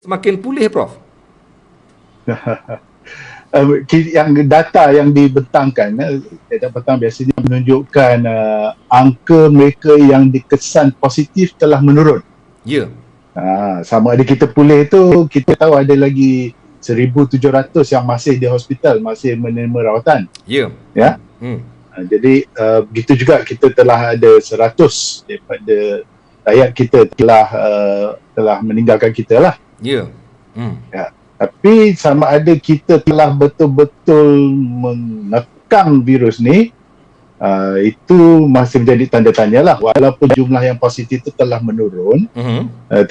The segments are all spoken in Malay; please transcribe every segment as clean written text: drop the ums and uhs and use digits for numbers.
semakin pulih, Prof. Yang data yang dibentangkan biasanya menunjukkan angka mereka yang dikesan positif telah menurun. Ya. Sama ada kita pulih tu, kita tahu ada lagi 1,700 yang masih di hospital, masih menerima rawatan. Ya. Ya. Jadi begitu juga kita telah ada 100 daripada rakyat kita telah meninggalkan kita lah. Ya. Ya. Tapi sama ada kita telah betul-betul mengekang virus ni, itu masih menjadi tanda tanya lah. Walaupun jumlah yang positif itu telah menurun,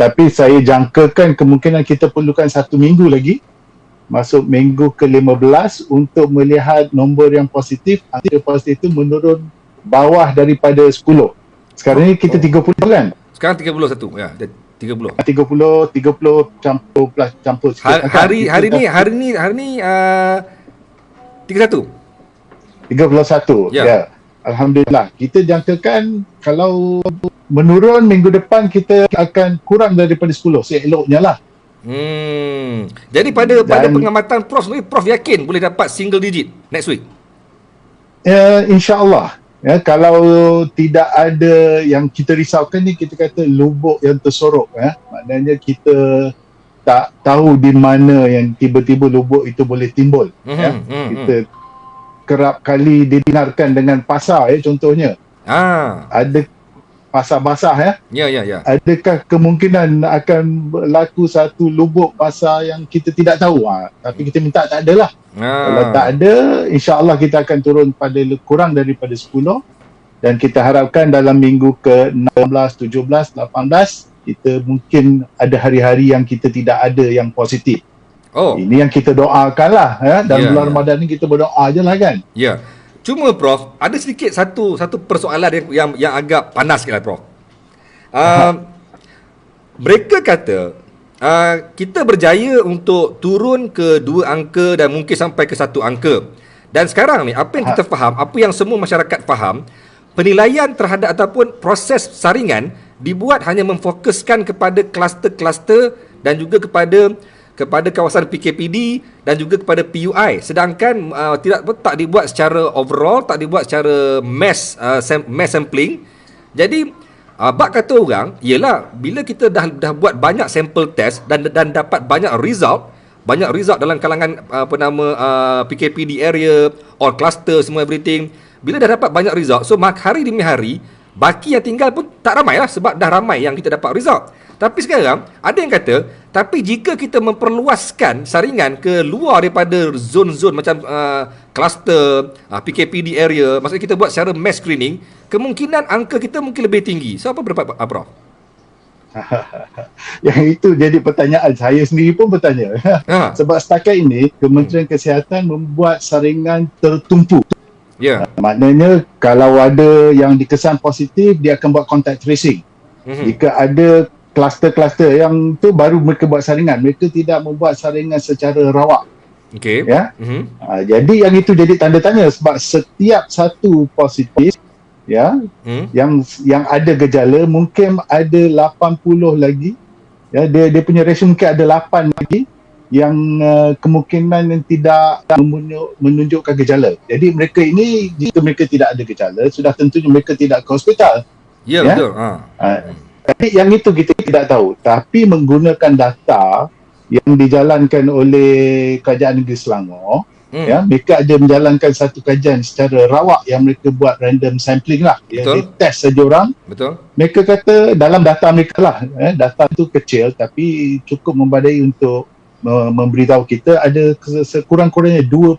tapi saya jangkakan kemungkinan kita perlukan 1 minggu lagi, masuk minggu ke-15 untuk melihat nombor yang positif. Angka positif itu menurun bawah daripada 10. Sekarang ni kita 30 kan? Sekarang 31 ya. 30 campur sikit. Hari ni 31. 31. Ya. Alhamdulillah. Kita jangkakan kalau menurun minggu depan kita akan kurang daripada 10. Seeloknya lah. Jadi pada pengamatan Prof ni, Prof yakin boleh dapat single digit next week? InsyaAllah. Ya, kalau tidak ada yang kita risaukan ni, kita kata lubuk yang tersorok. Maknanya kita tak tahu di mana yang tiba-tiba lubuk itu boleh timbul. Kita kerap kali didengarkan dengan pasar, contohnya. Ada pasar basah, Ya. Adakah kemungkinan akan berlaku satu lubuk pasar yang kita tidak tahu? Tapi kita minta tak ada lah. Kalau tak ada, insya-Allah kita akan turun pada kurang daripada 10, dan kita harapkan dalam minggu ke-16, 17, 18 kita mungkin ada hari-hari yang kita tidak ada yang positif. Ini yang kita doakan lah, dalam bulan Ramadan ni kita berdoa je lah kan. Ya. Cuma Prof, ada sedikit satu persoalan yang agak panas sikit lah, Prof. Mereka kata kita berjaya untuk turun ke 2 angka dan mungkin sampai ke 1 angka. Dan sekarang ni, apa yang kita faham, apa yang semua masyarakat faham, penilaian terhadap ataupun proses saringan dibuat hanya memfokuskan kepada kluster-kluster dan juga kepada kawasan PKPD dan juga kepada PUI. Sedangkan tak dibuat secara overall, tak dibuat secara mass sampling. Jadi bak kata orang, ialah bila kita dah buat banyak sampel test dan dapat banyak result dalam kalangan PKPD area or cluster semua everything, bila dah dapat banyak result, so hari demi hari baki yang tinggal pun tak ramai lah, sebab dah ramai yang kita dapat result. Tapi sekarang ada yang kata, tapi jika kita memperluaskan saringan ke luar daripada zon-zon macam cluster, PKPD area, maksudnya kita buat secara mass screening, kemungkinan angka kita mungkin lebih tinggi. So apa pendapat Prof? Yang itu jadi pertanyaan. Saya sendiri pun bertanya. Sebab setakat ini Kementerian Kesihatan membuat saringan tertumpu. Maknanya kalau ada yang dikesan positif, dia akan buat contact tracing. Jika ada kluster-kluster yang tu, baru mereka buat saringan. Mereka tidak membuat saringan secara rawak. Jadi yang itu jadi tanda tanya, sebab setiap satu positif yang ada gejala, mungkin ada 80 lagi, dia punya ratio mungkin ada 8 lagi yang kemungkinan yang tidak menunjukkan gejala. Jadi mereka ini, jika mereka tidak ada gejala, sudah tentunya mereka tidak ke hospital. Betul. Tapi yang itu kita tidak tahu. Tapi menggunakan data yang dijalankan oleh Kerajaan Negeri Selangor, mereka ada menjalankan satu kajian secara rawak yang mereka buat random sampling lah. Dia test saja orang. Mereka kata dalam data mereka lah, data itu kecil tapi cukup membadai untuk memberitahu kita ada sekurang-kurangnya 2%.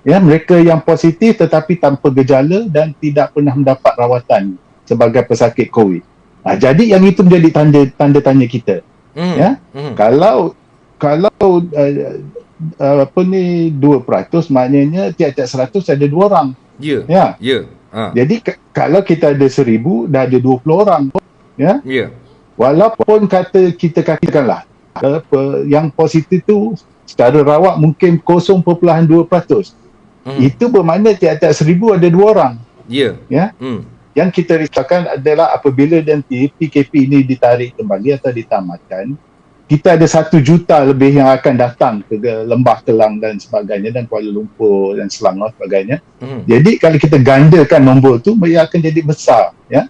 Mereka yang positif tetapi tanpa gejala dan tidak pernah mendapat rawatan sebagai pesakit COVID. Jadi yang itu menjadi tanda tanya kita. Kalau 2%, maknanya tiap-tiap 100 ada 2 orang. Jadi kalau kita ada 1,000, dah ada 20 orang. Walaupun kita katakanlah yang positif tu secara rawak mungkin 0.2%. Itu bermakna tiap-tiap 1,000 ada 2 orang. Yang kita risaukan adalah apabila nanti PKP ini ditarik kembali atau ditamatkan, kita ada 1 juta lebih yang akan datang ke Lembah Kelang dan sebagainya, dan Kuala Lumpur dan Selangor sebagainya. Jadi kalau kita gandakan nombor tu, ia akan jadi besar, ya.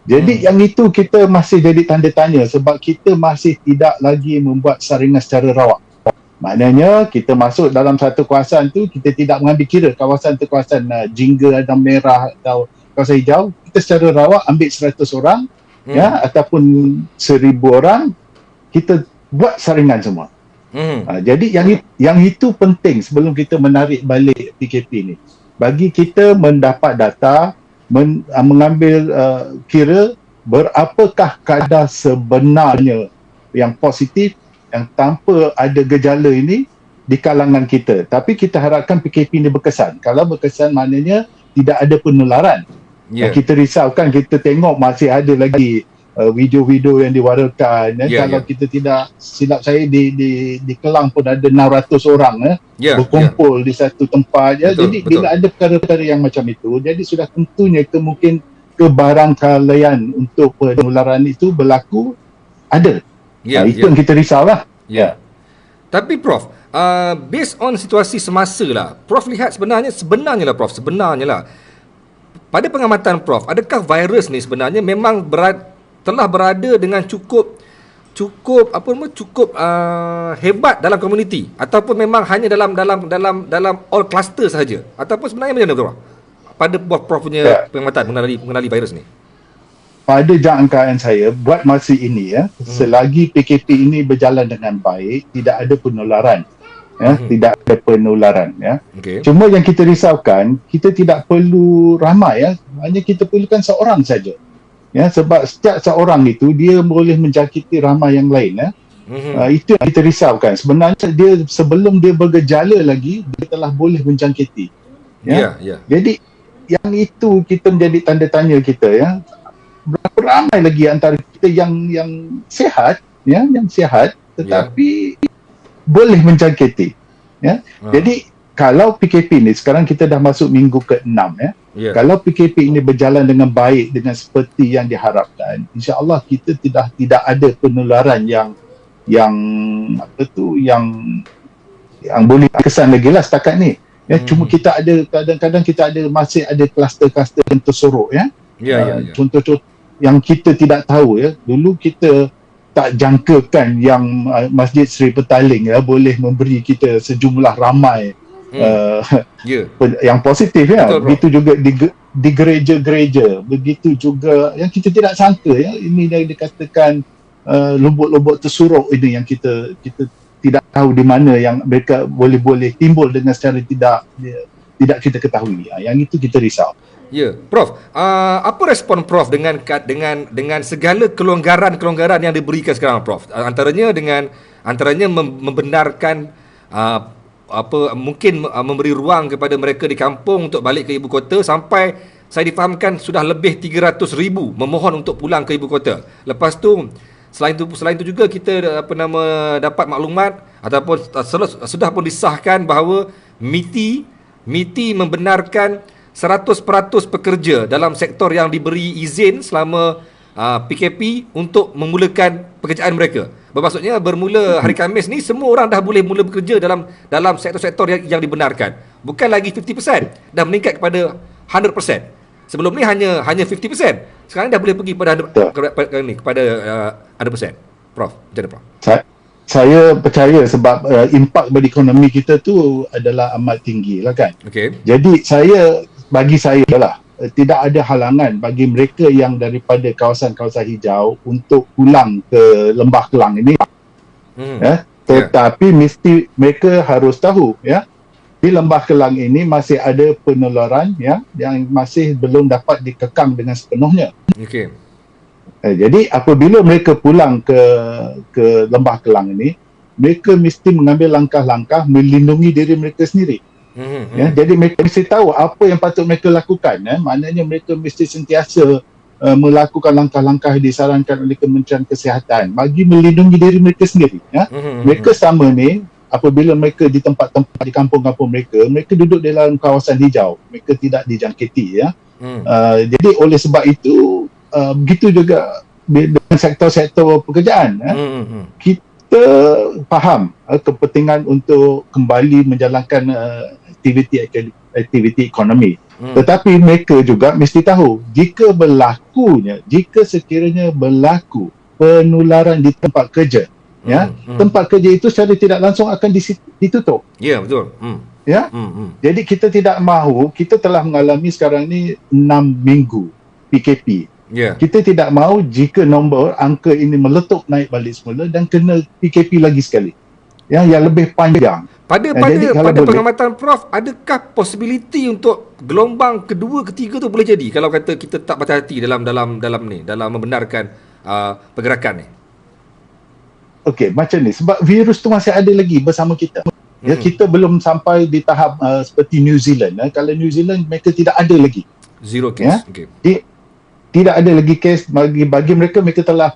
Jadi yang itu kita masih jadi tanda tanya, sebab kita masih tidak lagi membuat saringan secara rawak. Maknanya kita masuk dalam satu kawasan tu, kita tidak mengambil kira kawasan tu kawasan jingga atau merah atau kawasan hijau. Kita secara rawak ambil 100 orang, ya, ataupun 1000 orang, kita buat saringan semua. Jadi yang itu penting sebelum kita menarik balik PKP ni. Bagi kita mendapat data, mengambil kira berapakah kadar sebenarnya yang positif, yang tanpa ada gejala ini di kalangan kita. Tapi kita harapkan PKP ini berkesan. Kalau berkesan maknanya tidak ada penularan. Kita risaukan, kita tengok masih ada lagi video-video yang diwarakan. Kalau kita tidak silap saya, di Kelang pun ada 600 orang berkumpul di satu tempat. Jadi bila ada perkara-perkara yang macam itu, jadi sudah tentunya mungkin kebarangkalian untuk penularan itu berlaku ada. Itu yang kita risaulah. Tapi Prof, based on situasi semasa lah, Prof lihat sebenarnya lah Prof, pada pengamatan Prof, adakah virus ni sebenarnya memang telah berada dengan cukup hebat dalam komuniti, ataupun memang hanya dalam all cluster sahaja, ataupun sebenarnya macam mana Prof? Pada Prof punya pengamatan mengenali virus ni. Pada jangkaan saya, buat masa ini, selagi PKP ini berjalan dengan baik, tidak ada penularan. Tidak ada penularan. Cuma yang kita risaukan, kita tidak perlu ramai. Hanya kita perlukan seorang saja. Sebab setiap seorang itu, dia boleh menjangkiti ramai yang lain. Itu yang kita risaukan. Sebenarnya sebelum dia bergejala lagi, dia telah boleh menjangkiti. Jadi yang itu kita menjadi tanda tanya kita. Berapa ramai lagi antara kita yang sihat, yang sihat, tetapi boleh menjangkiti. Jadi kalau PKP ni sekarang kita dah masuk minggu ke-6, kalau PKP ini berjalan dengan baik, dengan seperti yang diharapkan, insya-Allah kita tidak ada penularan yang boleh kesan lagi lah setakat ni. Cuma kita ada kadang-kadang masih ada kluster-kluster yang tersorok. Contoh-contoh yang kita tidak tahu, dulu kita tak jangkakan yang Masjid Seri Petaling boleh memberi kita sejumlah ramai yang positif. Begitu juga di gereja-gereja, begitu juga yang kita tidak sangka. Ini yang dikatakan lombok-lombok tersorok ini yang kita tidak tahu di mana yang mereka boleh timbul dengan secara tidak kita ketahui. Yang itu kita risau. Prof, apa respon Prof dengan segala kelonggaran yang diberikan sekarang, Prof? Antaranya membenarkan mungkin memberi ruang kepada mereka di kampung untuk balik ke ibu kota, sampai saya difahamkan sudah lebih 300,000 memohon untuk pulang ke ibu kota. Lepas tu selain itu juga kita dapat maklumat ataupun sudah pun disahkan bahawa MITI membenarkan 100% pekerja dalam sektor yang diberi izin selama PKP untuk memulakan pekerjaan mereka. Bermaksudnya bermula hari Khamis ni semua orang dah boleh mula bekerja dalam sektor-sektor yang dibenarkan. Bukan lagi 50%, dah meningkat kepada 100%. Sebelum ni hanya 50%. Sekarang dah boleh pergi kepada 100%. Prof, macam mana Prof? Saya percaya sebab impak bagi ekonomi kita tu adalah amat tinggi lah kan. Jadi bagi saya lah, tidak ada halangan bagi mereka yang daripada kawasan-kawasan hijau untuk pulang ke Lembah Kelang ini. Tetapi mesti mereka harus tahu di Lembah Kelang ini masih ada penularan yang masih belum dapat dikekang dengan sepenuhnya. Jadi apabila mereka pulang ke Lembah Kelang ini, mereka mesti mengambil langkah-langkah melindungi diri mereka sendiri. Jadi mereka mesti tahu apa yang patut mereka lakukan. Maknanya mereka mesti sentiasa melakukan langkah-langkah disarankan oleh Kementerian Kesihatan bagi melindungi diri mereka sendiri. Mereka sama ni, apabila mereka di tempat-tempat di kampung-kampung mereka duduk dalam kawasan hijau, mereka tidak dijangkiti. Jadi oleh sebab itu begitu juga dengan sektor-sektor pekerjaan. Kita kita faham kepentingan untuk kembali menjalankan aktiviti ekonomi. Tetapi mereka juga mesti tahu jika sekiranya berlaku penularan di tempat kerja, tempat kerja itu secara tidak langsung akan ditutup. Ya, betul. Ya. Jadi kita tidak mahu, kita telah mengalami sekarang ni 6 minggu PKP. Kita tidak mahu jika nombor angka ini meletup naik balik semula dan kena PKP lagi sekali. Yang lebih panjang. Pada pengamatan Prof, adakah possibility untuk gelombang kedua, ketiga tu boleh jadi kalau kata kita tak berhati-hati dalam membenarkan pergerakan ni? Okey, macam ni sebab virus tu masih ada lagi bersama kita. Ya, kita belum sampai di tahap seperti New Zealand. Kalau New Zealand mereka tidak ada lagi zero case. Tidak ada lagi kes. Bagi mereka telah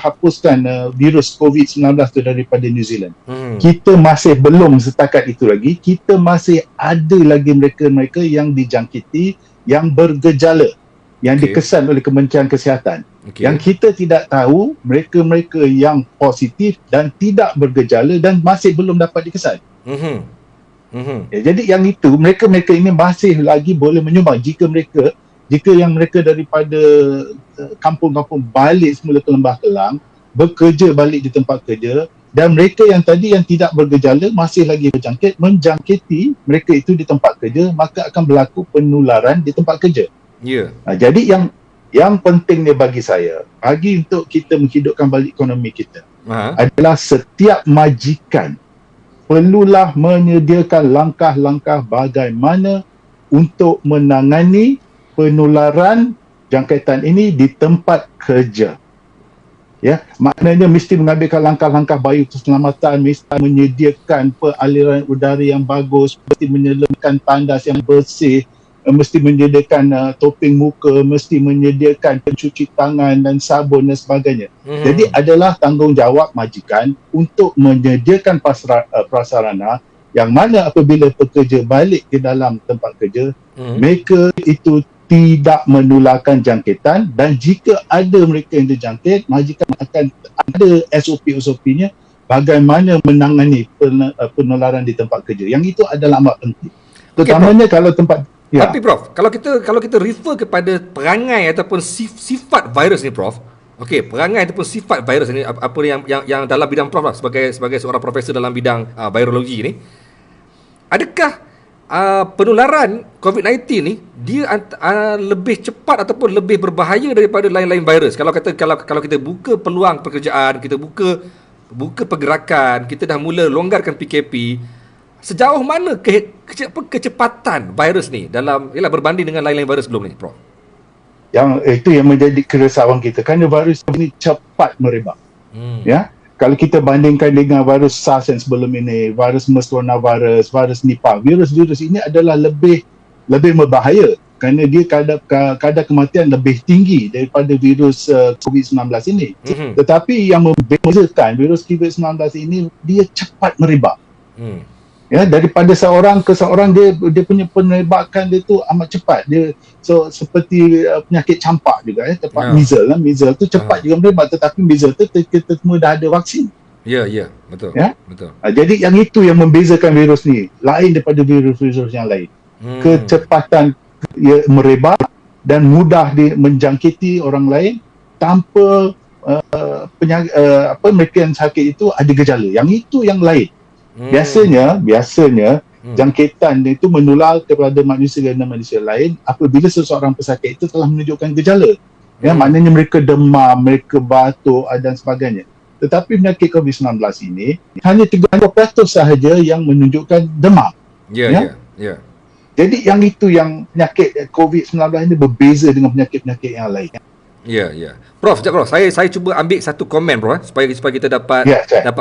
hapuskan virus COVID-19 tu daripada New Zealand. Kita masih belum setakat itu lagi. Kita masih ada lagi mereka yang dijangkiti, yang bergejala, yang dikesan oleh Kementerian Kesihatan. Yang kita tidak tahu mereka yang positif dan tidak bergejala dan masih belum dapat dikesan. Ya, jadi yang itu mereka ini masih lagi boleh menyumbang jika yang mereka daripada kampung-kampung balik semula ke Lembah Kelang, bekerja balik di tempat kerja, dan mereka yang tadi yang tidak bergejala masih lagi menjangkiti mereka itu di tempat kerja, maka akan berlaku penularan di tempat kerja. Jadi yang pentingnya bagi saya, untuk kita menghidupkan balik ekonomi kita, adalah setiap majikan perlulah menyediakan langkah-langkah bagaimana untuk menangani penularan jangkitan ini di tempat kerja. Ya, maknanya mesti mengambilkan langkah-langkah bayu keselamatan, mesti menyediakan aliran udara yang bagus, mesti menyediakan tandas yang bersih, mesti menyediakan topeng muka, mesti menyediakan pencuci tangan dan sabun dan sebagainya. Jadi adalah tanggungjawab majikan untuk menyediakan prasarana yang mana apabila pekerja balik ke dalam tempat kerja, mereka itu tidak menularkan jangkitan, dan jika ada mereka yang terjangkit, majikan akan ada SOP-nya bagaimana menangani penularan di tempat kerja. Yang itu adalah amat penting. Terutamanya kalau tempat. Tapi Prof, kalau kita refer kepada perangai ataupun sifat virus ni Prof, perangai ataupun sifat virus ni apa yang dalam bidang Prof lah, sebagai seorang profesor dalam bidang virologi ni, adakah penularan COVID-19 ni dia lebih cepat ataupun lebih berbahaya daripada lain-lain virus? Kalau kita buka peluang pekerjaan, kita buka pergerakan, kita dah mula longgarkan PKP, sejauh mana kecepatan virus ni berbanding dengan lain-lain virus sebelum ni, Prof? Yang itu yang menjadi keresahan kita, kerana virus ini cepat merebak. Ya. Kalau kita bandingkan dengan virus SARS yang sebelum ini, virus MERS coronavirus, virus Nipah, virus-virus ini adalah lebih berbahaya kerana dia kadar kematian lebih tinggi daripada virus COVID-19 ini. Tetapi yang membezakan virus COVID-19 ini, dia cepat merebak. Ya, daripada seorang ke seorang dia punya penebakan dia tu amat cepat. Dia seperti penyakit campak juga tempat measles tu cepat juga merebak, tetapi measles tu kita semua dah ada vaksin. Ya, betul. Ya? Betul. Jadi yang itu yang membezakan virus ni lain daripada virus-virus yang lain. Kecepatan ia merebak dan mudah dia menjangkiti orang lain tanpa mereka yang sakit itu ada gejala. Yang itu yang lain. Biasanya jangkitan itu menular kepada manusia dan manusia lain apabila seseorang pesakit itu telah menunjukkan gejala. Ya, maknanya mereka demam, mereka batuk dan sebagainya. Tetapi penyakit COVID-19 ini hanya 30% sahaja yang menunjukkan demam. Ya. Jadi yang itu yang penyakit COVID-19 ini berbeza dengan penyakit-penyakit yang lain. Ya. Prof, sekejap Prof. Saya cuba ambil satu komen Prof supaya kita dapat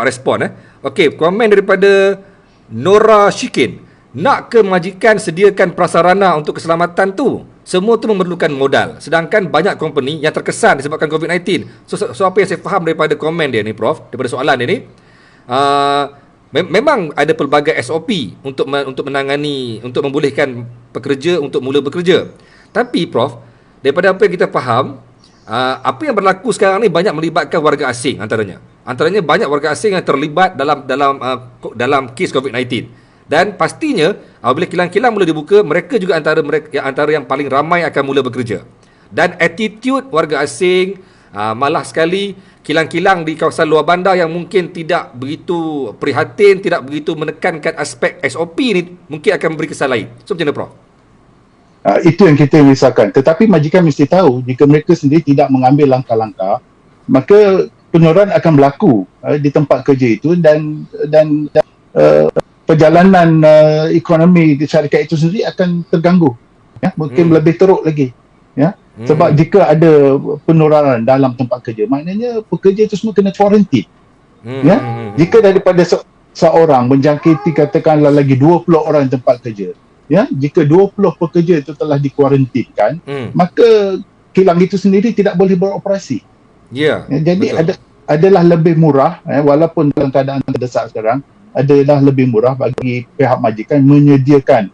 respon komen daripada Nora Shikin. Nak ke majikan sediakan prasarana untuk keselamatan tu? Semua tu memerlukan modal. Sedangkan banyak company yang terkesan disebabkan COVID-19. So apa yang saya faham daripada komen dia ni Prof, daripada soalan dia ni, memang ada pelbagai SOP untuk menangani, untuk membolehkan pekerja untuk mula bekerja. Tapi Prof, daripada apa yang kita faham, apa yang berlaku sekarang ni banyak melibatkan warga asing antaranya. Antaranya banyak warga asing yang terlibat dalam kes COVID-19. Dan pastinya apabila kilang-kilang mula dibuka, mereka juga antara yang paling ramai akan mula bekerja. Dan attitude warga asing, malah sekali kilang-kilang di kawasan luar bandar yang mungkin tidak begitu prihatin, tidak begitu menekankan aspek SOP ni, mungkin akan memberi kesan lain. So macam mana, Prof? Itu yang kita risaukan. Tetapi majikan mesti tahu, jika mereka sendiri tidak mengambil langkah-langkah, maka penurunan akan berlaku di tempat kerja itu, dan perjalanan ekonomi di syarikat itu sendiri akan terganggu, ya, mungkin lebih teruk lagi, ya. Sebab jika ada penurunan dalam tempat kerja, maknanya pekerja itu semua kena kuarantin, ya. Jika daripada seorang menjangkiti katakanlah lagi 20 orang tempat kerja, ya, jika 20 pekerja itu telah dikuarantinkan, maka kilang itu sendiri tidak boleh beroperasi. Ya, jadi adalah lebih murah, walaupun dalam keadaan terdesak sekarang, adalah lebih murah bagi pihak majikan menyediakan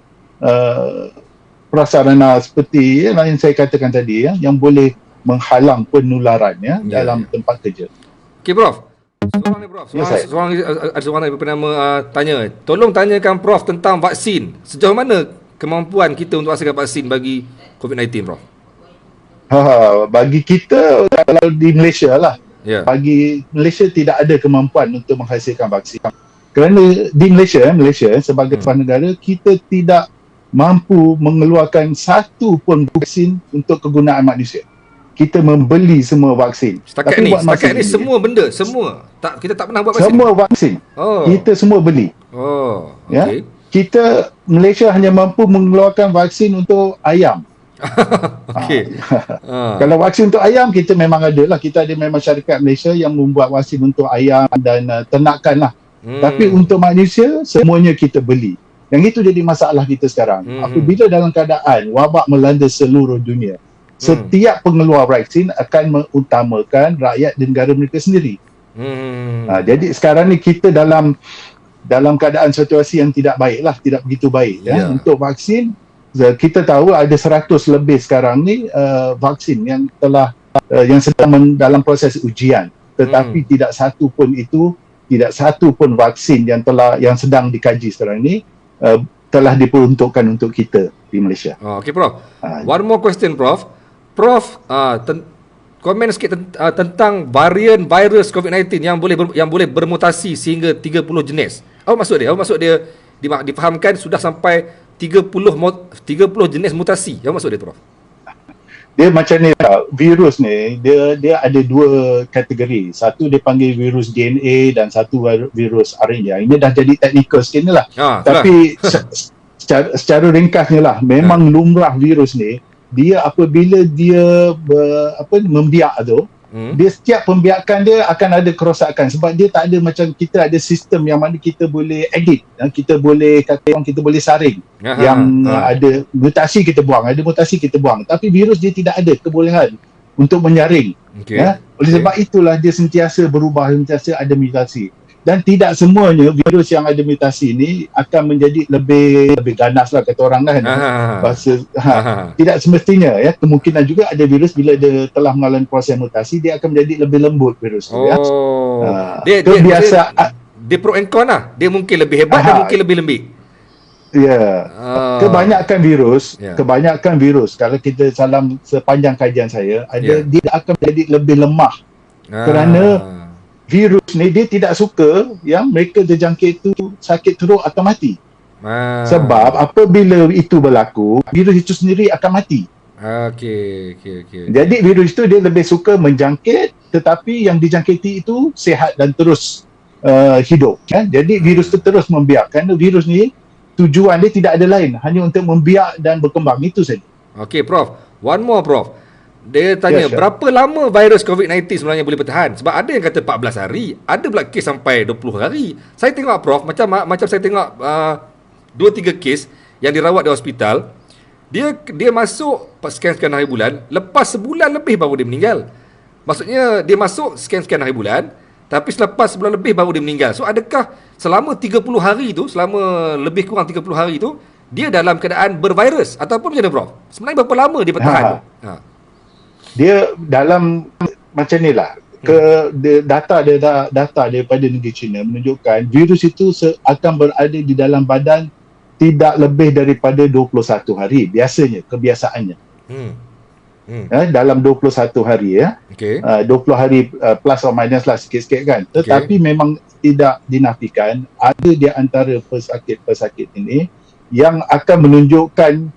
prasarana seperti yang saya katakan tadi, ya, yang boleh menghalang penularan, ya, dalam tempat kerja. Okey, Prof. Seorang ni, Prof. Ada seorang yang bernama tanya. Tolong tanyakan Prof tentang vaksin. Sejauh mana kemampuan kita untuk hasilkan vaksin bagi COVID-19, Prof? Bagi kita, kalau di Malaysia lah, bagi Malaysia tidak ada kemampuan untuk menghasilkan vaksin. Kerana di Malaysia sebagai tuan negara, kita tidak mampu mengeluarkan satu pun vaksin untuk kegunaan manusia. Kita membeli semua vaksin. Setakat ni semua benda, kita tak pernah buat vaksin. Semua vaksin. Kita semua beli. Okay. Ya. Kita Malaysia hanya mampu mengeluarkan vaksin untuk ayam. Okey. Kalau vaksin untuk ayam, kita memang ada lah. Kita ada memang syarikat Malaysia yang membuat vaksin untuk ayam dan ternakan lah. Tapi untuk manusia, semuanya kita beli. Yang itu jadi masalah kita sekarang. Apabila dalam keadaan wabak melanda seluruh dunia, setiap pengeluar vaksin akan mengutamakan rakyat dan negara mereka sendiri. Jadi sekarang ni kita dalam keadaan situasi yang tidak baik lah, tidak begitu baik. Ya. Untuk vaksin, kita tahu ada 100 lebih sekarang ni vaksin yang sedang dalam proses ujian. Tetapi tidak satu pun vaksin yang sedang dikaji sekarang ni telah diperuntukkan untuk kita di Malaysia. Okey, Prof. One more question, Prof. Prof, komen sikit tentang varian virus COVID-19 yang boleh bermutasi sehingga 30 jenis. Apa maksud dia difahamkan sudah sampai 30 jenis mutasi. Apa maksud dia, Prof? Dia macam ni lah. Virus ni dia ada dua kategori. Satu dia panggil virus DNA dan satu virus RNA. Ini dah jadi teknikal sikit ni lah. Tapi secara ringkasnya lah, memang lumrah virus ni, dia apabila dia membiak tu, dia setiap pembiakan dia akan ada kerosakan, sebab dia tak ada macam kita ada sistem yang mana kita boleh edit, kita boleh saring. Ada mutasi kita buang, tapi virus dia tidak ada kebolehan untuk menyaring. Oleh sebab itulah dia sentiasa berubah, sentiasa ada mutasi. Dan tidak semuanya virus yang ada mutasi ni akan menjadi lebih ganas lah, kata orang kan. Tidak semestinya, ya. Kemungkinan juga ada virus bila dia telah mengalami proses mutasi, dia akan menjadi lebih lembut virus tu, ya. Dia pro and con lah. Dia mungkin lebih hebat dan mungkin lebih lembik. Ya. Kebanyakan virus kalau kita sepanjang kajian saya, dia akan menjadi lebih lemah. Kerana virus ni dia tidak suka yang mereka terjangkit tu sakit teruk atau mati. Sebab apabila itu berlaku, virus itu sendiri akan mati. Okey. Jadi virus itu dia lebih suka menjangkit, tetapi yang dijangkiti itu sihat dan terus hidup. Jadi virus itu terus membiak. Kerana virus ni tujuan dia tidak ada lain, hanya untuk membiak dan berkembang, itu saja. Okey, Prof. One more, Prof. Dia tanya, berapa lama virus COVID-19 sebenarnya boleh bertahan? Sebab ada yang kata 14 hari, ada pula kes sampai 20 hari. Saya tengok, Prof, macam saya tengok 2-3 kes yang dirawat di hospital, dia masuk sekian-sekian hari bulan, lepas sebulan lebih baru dia meninggal. Maksudnya dia masuk sekian-sekian hari bulan, tapi selepas sebulan lebih baru dia meninggal. So adakah selama 30 hari tu, selama lebih kurang 30 hari tu, dia dalam keadaan bervirus ataupun macam mana, Prof? Sebenarnya berapa lama dia bertahan? Dia dalam macam ni lah. Data daripada negeri China menunjukkan virus itu akan berada di dalam badan tidak lebih daripada 21 hari biasanya, kebiasaannya. Dalam 21 hari ya. 20 hari plus or minus lah sikit-sikit kan. Tetapi memang tidak dinafikan ada di antara pesakit-pesakit ini yang akan menunjukkan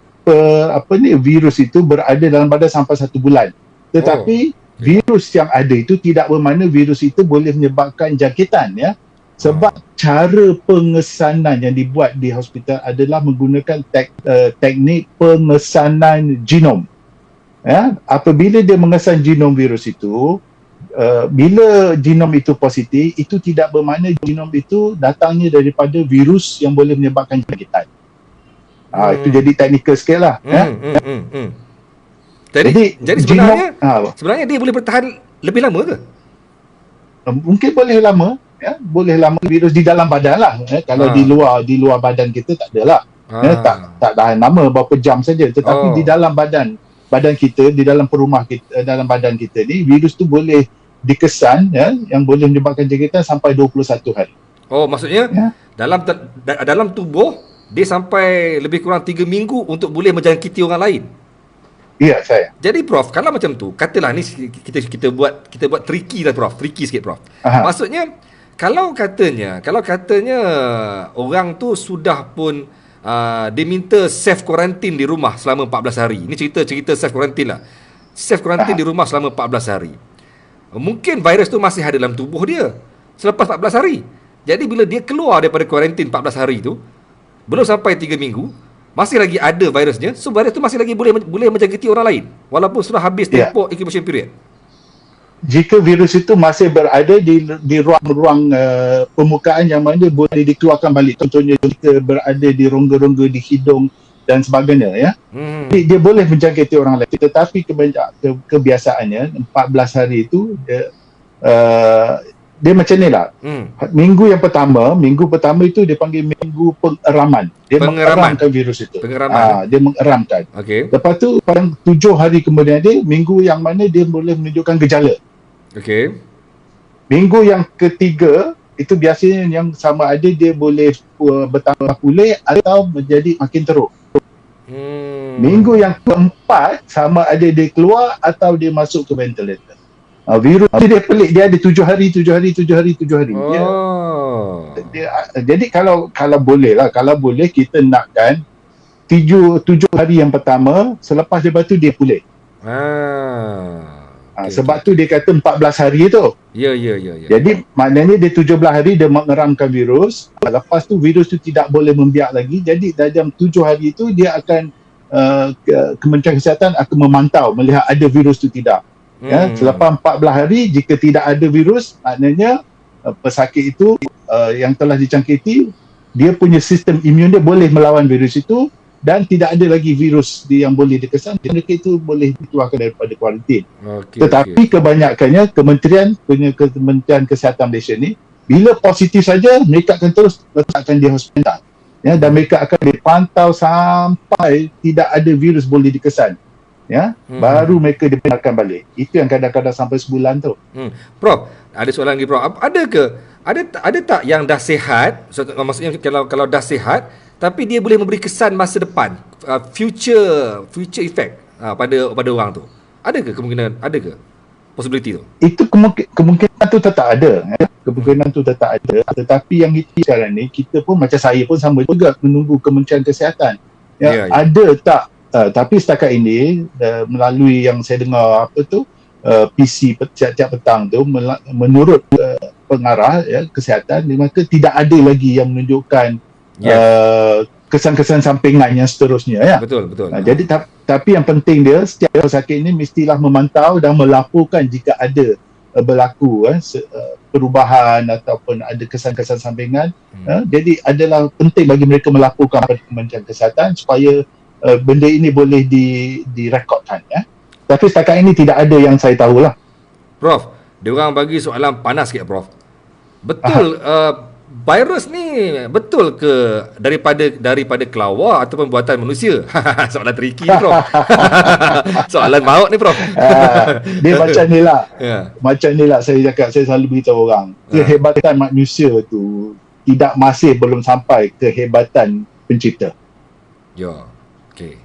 virus itu berada dalam badan sampai 1 bulan. Tetapi virus yang ada itu tidak bermakna virus itu boleh menyebabkan jangkitan ya. Sebab cara pengesanan yang dibuat di hospital adalah menggunakan teknik pengesanan genom. Ya, apabila dia mengesan genom virus itu, bila genom itu positif, itu tidak bermakna genom itu datangnya daripada virus yang boleh menyebabkan jangkitan. Itu jadi teknikal sikit lah. Jadi sebenarnya dia boleh bertahan lebih lama ke? Mungkin boleh lama. Ya, boleh lama virus di dalam badan lah. Kalau di luar badan kita tak adalah. Tak tahan lama berapa jam saja. Tetapi di dalam badan kita, di dalam perumah kita, dalam badan kita ni, virus tu boleh dikesan ya, yang boleh menyebabkan jangkitan sampai 21 hari. Maksudnya dalam tubuh dia sampai lebih kurang 3 minggu untuk boleh menjangkiti orang lain. Ya, saya. Jadi Prof, kalau macam tu, katalah ni kita buat tricky lah Prof, tricky sikit Prof. Maksudnya kalau katanya orang tu sudah pun dia minta self quarantine di rumah selama 14 hari. Ini cerita self quarantine lah. Self quarantine di rumah selama 14 hari. Mungkin virus tu masih ada dalam tubuh dia selepas 14 hari. Jadi bila dia keluar daripada quarantine 14 hari tu, belum sampai 3 minggu, masih lagi ada virusnya, so virus tu masih lagi boleh menjangkiti orang lain walaupun sudah habis tempoh incubation period. Jika virus itu masih berada di ruang-ruang permukaan yang mana boleh dikeluarkan balik, contohnya jika berada di rongga-rongga di hidung dan sebagainya ya. Jadi dia boleh menjangkiti orang lain, tetapi kebiasaannya 14 hari itu dia macam ni lah. Minggu pertama itu dia panggil minggu pengeraman. Dia mengeramkan virus itu. Dia mengeramkan. Lepas tu pada 7 hari kemudian dia, minggu yang mana dia boleh menunjukkan gejala. Minggu yang ketiga itu biasanya yang sama ada dia boleh bertambah pulih atau menjadi makin teruk. Minggu yang keempat sama ada dia keluar atau dia masuk ke ventilator. Virus dia pelik, dia ada 7 hari. Jadi kalau boleh kita nakkan 7 hari yang pertama, selepas tu dia pulih. Sebab tu dia kata 14 hari tu. Ya. Jadi maknanya dia 17 hari dia mengeramkan virus, lepas tu virus tu tidak boleh membiak lagi. Jadi dalam 7 hari itu dia akan Kementerian Kesihatan akan memantau melihat ada virus tu tidak. Ya, selepas 14 hari jika tidak ada virus, maknanya pesakit itu yang telah dicangkiti, dia punya sistem imun dia boleh melawan virus itu dan tidak ada lagi virus yang boleh dikesan, mereka itu boleh dikeluarkan daripada kuarantin. Tetapi kebanyakannya Kementerian Kesihatan Malaysia ni, bila positif saja mereka akan terus letakkan di hospital. Ya, dan mereka akan dipantau sampai tidak ada virus boleh dikesan. Ya, baru mereka dibenarkan balik. Itu yang kadang-kadang sampai sebulan tu. Prof, ada soalan lagi Prof. Ada tak yang dah sihat? Maksudnya kalau dah sihat tapi dia boleh memberi kesan masa depan, future effect pada orang tu. Ada ke kemungkinan, ada ke possibility tu? Itu kemungkinan tu tetap ada, ya. Kemungkinan tu tetap ada. Tetapi yang itu sekarang ni kita pun macam saya pun sama juga menunggu Kementerian Kesihatan. Ya. Ada tak? Tapi setakat ini melalui yang saya dengar PC tiap-tiap petang tu, menurut pengarah ya, kesihatan, maka tidak ada lagi yang menunjukkan kesan-kesan sampingan yang seterusnya ya. Betul. Jadi tapi yang penting dia, setiap pesakit ini mestilah memantau dan melaporkan jika ada berlaku perubahan ataupun ada kesan-kesan sampingan. Jadi adalah penting bagi mereka melaporkan kepada Kementerian Kesihatan supaya benda ini boleh direkodkan ya. Tapi setakat ini tidak ada yang saya tahulah. Prof, dia orang bagi soalan panas sikit Prof. Betul virus ni betul ke daripada kelawar ataupun buatan manusia? Soalan tricky ni, Prof. Soalan maut ni, Prof. Dia macam ni lah. Ya. Macam ni lah saya cakap, saya selalu beritahu orang. Kehebatan manusia tu belum sampai kehebatan pencipta. Ya. Okey.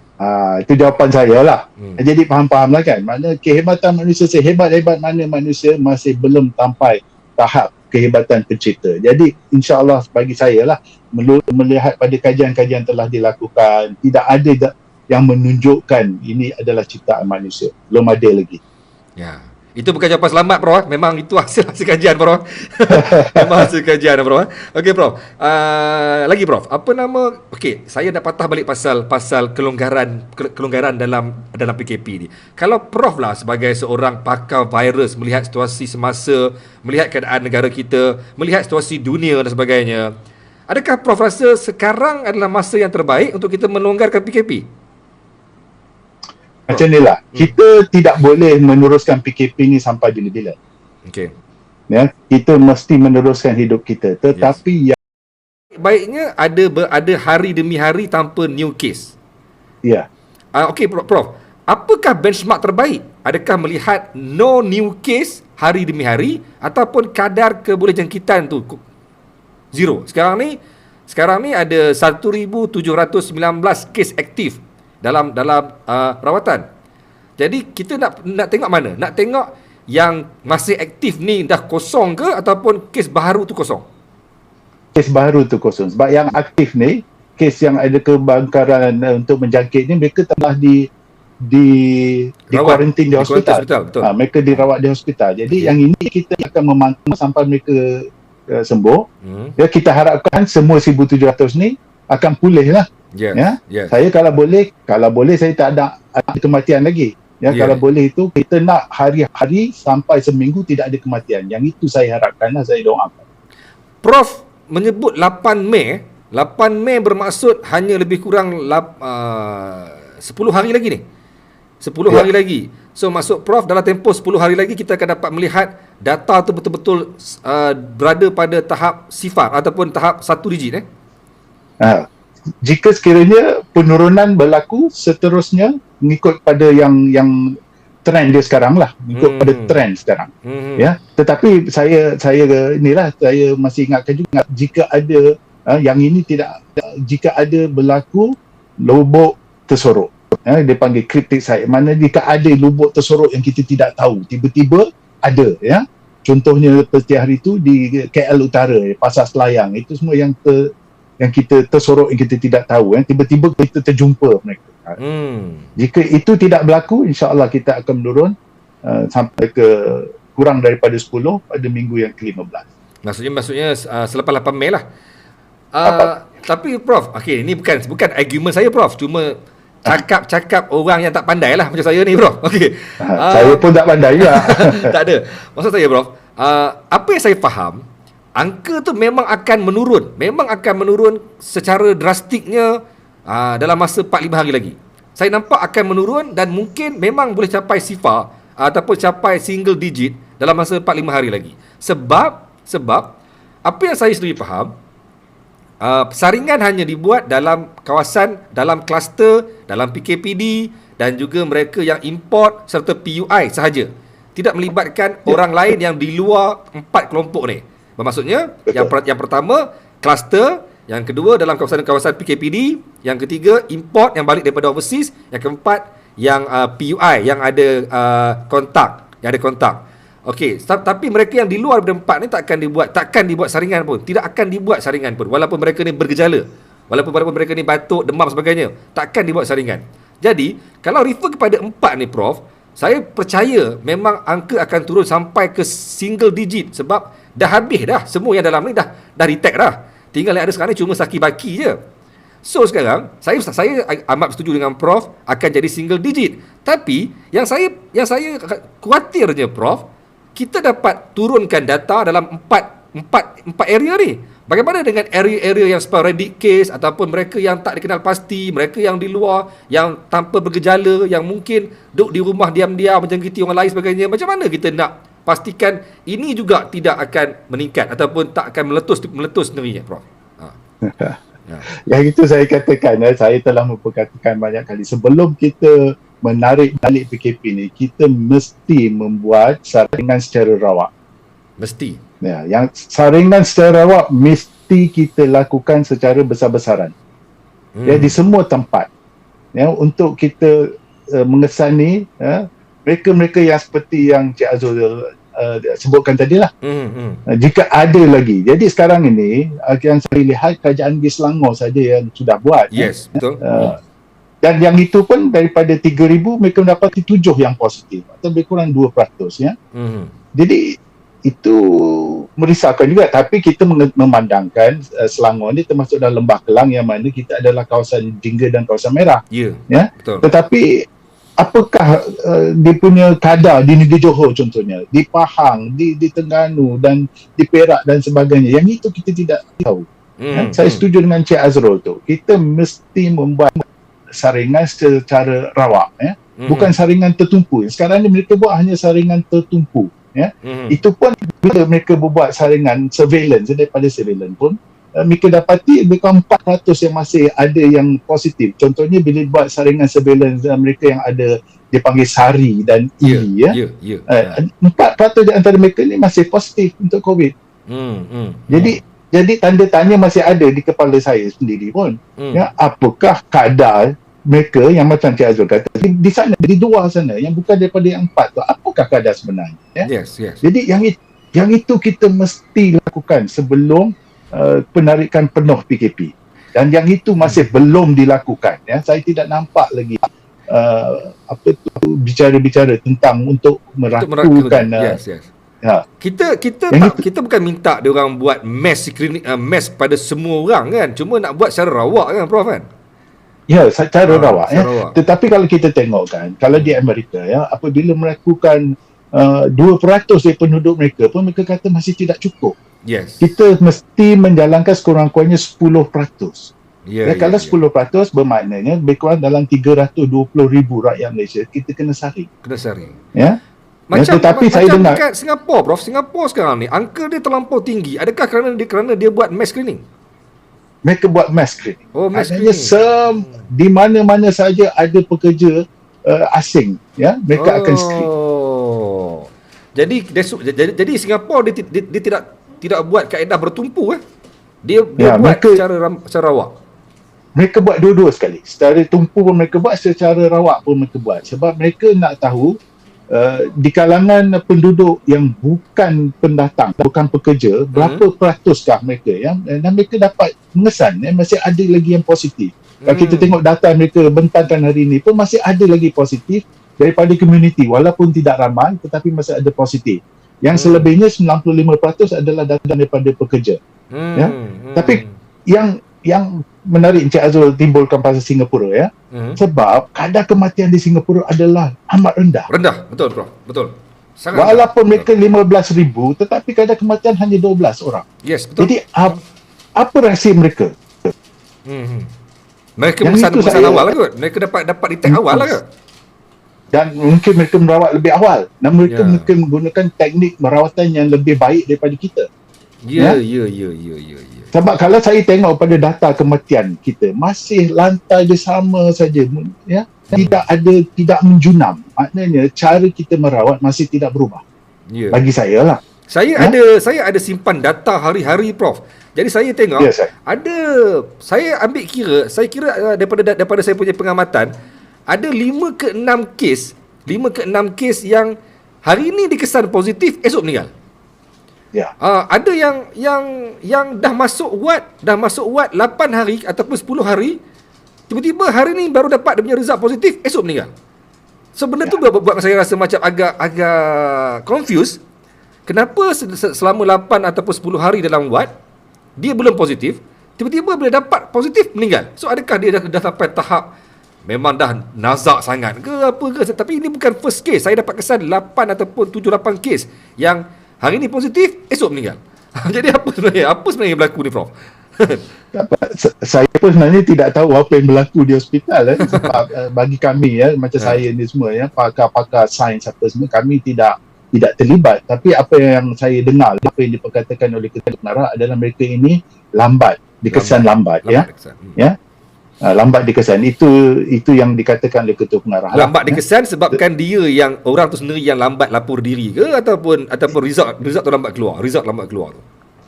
Itu jawapan saya lah. Jadi faham-faham lah kan. Maknanya kehebatan manusia, sehebat-hebat mana manusia masih belum sampai tahap kehebatan pencipta. Jadi insya-Allah bagi saya lah, melihat pada kajian-kajian telah dilakukan, tidak ada yang menunjukkan ini adalah ciptaan manusia. Belum ada lagi. Ya. Itu bukan jawapan selamat, Prof. Memang itu hasil kajian, Prof. Memang hasil kajian, Prof. Okey, Prof. Lagi, Prof. Apa nama? Okey, saya nak patah balik pasal kelonggaran dalam PKP ni. Kalau Prof lah sebagai seorang pakar virus, melihat situasi semasa, melihat keadaan negara kita, melihat situasi dunia dan sebagainya, adakah Prof rasa sekarang adalah masa yang terbaik untuk kita melonggarkan PKP? Macam ni lah. Kita tidak boleh meneruskan PKP ni sampai bila-bila. Okey. Ya, kita mesti meneruskan hidup kita. Tetapi baiknya ada hari demi hari tanpa new case. Ya. Okey, Prof. Apakah benchmark terbaik? Adakah melihat no new case hari demi hari ataupun kadar kebolehjangkitan tu zero? Sekarang ni ada 1,719 kes aktif dalam rawatan. Jadi kita nak tengok mana? Nak tengok yang masih aktif ni dah kosong ke ataupun kes baru tu kosong? Kes baru tu kosong. Sebab yang aktif ni, kes yang ada kebangkaran untuk menjangkit ni, mereka telah di kuarantin di hospital. Betul. Mereka dirawat di hospital. Jadi yang ini kita akan memantau sampai mereka sembuh. Ya, kita harapkan semua 1,700 ni akan pulih lah. Yes. Saya kalau boleh saya tak ada kematian lagi. Kalau boleh itu kita nak hari-hari sampai seminggu tidak ada kematian. Yang itu saya harapkanlah, saya doakan. Prof menyebut 8 Mei. 8 Mei bermaksud hanya lebih kurang 10 hari lagi ni. 10 hari lagi. So maksud Prof dalam tempoh 10 hari lagi kita akan dapat melihat data tu betul-betul berada pada tahap sifar ataupun tahap 1 digit Jika sekiranya penurunan berlaku seterusnya mengikut pada yang trend dia sekarang lah, mengikut pada trend sekarang. Ya, tetapi saya masih ingatkan juga, jika ada yang ini jika ada berlaku lubuk tersorok, dia panggil cryptic site, mana jika ada lubuk tersorok yang kita tidak tahu, tiba-tiba ada, ya. Contohnya seperti hari itu di KL Utara, Pasar Selayang, itu semua yang kita tersorok, yang kita tidak tahu, tiba-tiba kita terjumpa mereka. Jika itu tidak berlaku, insya-Allah kita akan menurun sampai ke kurang daripada 10 pada minggu yang ke-15. Maksudnya selepas 8 Mei lah. Tapi Prof, okey, ini bukan argument saya, Prof. Cuma cakap orang yang tak pandai lah macam saya ni, Prof. Okey. Saya pun tak pandai juga. Tak ada. Maksud saya, Prof, apa yang saya faham, angka tu memang akan menurun secara drastiknya dalam masa 4-5 hari lagi. Saya nampak akan menurun dan mungkin memang boleh capai sifar ataupun capai single digit dalam masa 4-5 hari lagi. Sebab apa yang saya sendiri faham, saringan hanya dibuat dalam kawasan, dalam kluster, dalam PKPD dan juga mereka yang import serta PUI sahaja. Tidak melibatkan orang lain yang di luar 4 kelompok ni. Bermaksudnya yang pertama kluster, yang kedua dalam kawasan-kawasan PKPD, yang ketiga import yang balik daripada overseas, yang keempat yang PUI yang ada kontak. Okey, tapi mereka yang di luar daripada 4 ni takkan dibuat saringan pun. Tidak akan dibuat saringan pun walaupun mereka ni bergejala. Walaupun mereka ni batuk, demam sebagainya, takkan dibuat saringan. Jadi, kalau refer kepada 4 ni, Prof, saya percaya memang angka akan turun sampai ke single digit sebab dah habis dah. Semua yang dalam ni dah retect dah. Tinggal yang ada sekarang ni cuma saki-baki je. So sekarang saya amat setuju dengan Prof akan jadi single digit. Tapi yang saya khawatirnya, Prof, kita dapat turunkan data dalam empat area ni. Bagaimana dengan area-area yang sporadic case ataupun mereka yang tak dikenal pasti, mereka yang di luar, yang tanpa bergejala, yang mungkin duduk di rumah diam-diam menjangkiti orang lain sebagainya. Macam mana kita nak pastikan ini juga tidak akan meningkat ataupun tak akan meletus sendiri, Prof? Ya. Yang itu saya katakan, saya telah memperkatakan banyak kali, sebelum kita menarik balik PKP ni, kita mesti membuat saringan secara rawak. Mesti. Ya, yang saringan secara rawak mesti kita lakukan secara besar-besaran. Ya, di semua tempat. Ya, untuk kita mengesani mereka-mereka yang seperti yang Cik Azul sebutkan tadilah. Jika ada lagi. Jadi sekarang ini yang saya lihat kerajaan negeri Selangor saja yang sudah buat. Yes, betul. Dan yang itu pun daripada 3,000 mereka mendapati 7 yang positif atau lebih kurang 2%, ya. Jadi itu merisaukan juga, tapi kita memandangkan Selangor ni termasuk dalam Lembah Kelang yang mana kita adalah kawasan jingga dan kawasan merah. Ya, betul. Tetapi apakah dia punya kadar di negeri Johor contohnya, di Pahang, di Terengganu dan di Perak dan sebagainya, yang itu kita tidak tahu. Saya setuju dengan Cik Azrul tu. Kita mesti membuat saringan secara rawak, ya. Bukan saringan tertumpu. Sekarang ni mereka buat hanya saringan tertumpu, ya. Itu pun bila mereka buat saringan surveillance, daripada surveillance pun mereka dapati lebih kurang 4% yang masih ada yang positif. Contohnya bila buat saringan surveillance mereka yang ada dipanggil SARI dan ELI, 4% di antara mereka ni masih positif untuk COVID. Jadi tanda tanya masih ada di kepala saya sendiri pun. Ya, apakah kadar mereka yang macam Cik Azul kata di sana, di luar sana, yang bukan daripada yang 4 tu, apakah kadar sebenarnya? Ya? Yes. Jadi yang itu kita mesti lakukan sebelum penarikan penuh PKP. Dan yang itu masih belum dilakukan. Ya, saya tidak nampak lagi bicara-bicara tentang untuk merakukan. Ya. Kita bukan minta dia orang buat mass screening, mass pada semua orang kan, cuma nak buat secara rawak kan, Prof, kan? Ya, secara rawak. Tetapi kalau kita tengok kan, kalau di Amerika, ya, apabila melakukan 2% dari penduduk mereka pun mereka kata masih tidak cukup. Yes. Kita mesti menjalankan sekurang-kurangnya 10%. Kalau 10% bermaknanya lebih kurang dalam 320,000 rakyat Malaysia kita kena saring. Ya. Tetapi saya dengar dekat Singapura, Prof, Singapura sekarang ni angka dia terlampau tinggi. Adakah kerana dia buat mass screening? Mereka buat mass screening. Mass screening. Di mana-mana saja ada pekerja asing, ya, mereka akan screen. Jadi Singapura dia tidak buat kaedah bertumpu, Dia buat secara rawak. Mereka buat dua-dua sekali. Secara tumpu pun mereka buat, secara rawak pun mereka buat. Sebab mereka nak tahu di kalangan penduduk yang bukan pendatang, bukan pekerja, berapa peratus mereka, ya? Dan mereka dapat mengesan, masih ada lagi yang positif. Kalau kita tengok data mereka bentangkan hari ini pun masih ada lagi positif daripada komuniti, walaupun tidak ramai tetapi masih ada positif. Yang selebihnya 95% adalah datang daripada pekerja. Ya. Tapi yang menarik Encik Azul timbulkan pasal Singapura, ya. Sebab kadar kematian di Singapura adalah amat rendah. Betul, Prof. Betul. Sangat walaupun mereka 15,000 tetapi kadar kematian hanya 12 orang. Yes, betul. Jadi apa rahsia mereka? Mereka pesan awal lah kot. Mereka dapat detect awal lah kot. Dan mungkin mereka merawat lebih awal. Dan mereka mungkin menggunakan teknik merawatan yang lebih baik daripada kita. Ya. Sebab kalau saya tengok pada data kematian kita, masih lantai dia sama saja, ya. Tidak menjunam. Maknanya cara kita merawat masih tidak berubah. Bagi saya lah. Saya ada simpan data hari-hari, Prof. Jadi saya tengok saya ambil kira, daripada saya punya pengamatan, ada 5 ke 6 kes yang hari ini dikesan positif, esok meninggal. Ya. Ada yang dah masuk ward 8 hari ataupun 10 hari, tiba-tiba hari ni baru dapat dia punya result positif, esok meninggal. So benda tu buat saya rasa macam agak confused. Kenapa selama 8 ataupun 10 hari dalam ward dia belum positif, tiba-tiba bila dapat positif meninggal. So adakah dia dah sampai tahap memang dah nazak sangat ke apa ke? Tapi ini bukan first case. Saya dapat kesan 8 ataupun 7-8 kes yang hari ni positif, esok meninggal. Jadi apa sebenarnya yang berlaku ni, Prof? Saya pun sebenarnya tidak tahu apa yang berlaku di hospital, sebab bagi kami, macam saya ni semua, pakar-pakar sains apa semua, kami tidak tidak terlibat, tapi apa yang saya dengar, apa yang diperkatakan oleh Ketua Pengarah adalah mereka ini lambat, dikesan lambat ya. Dikesan. Ya. Lambat dikesan, itu yang dikatakan oleh Ketua Pengarah. Lambat dikesan sebabkan dia yang orang tu sendiri yang lambat lapor diri ke, ataupun result tu lambat keluar tu.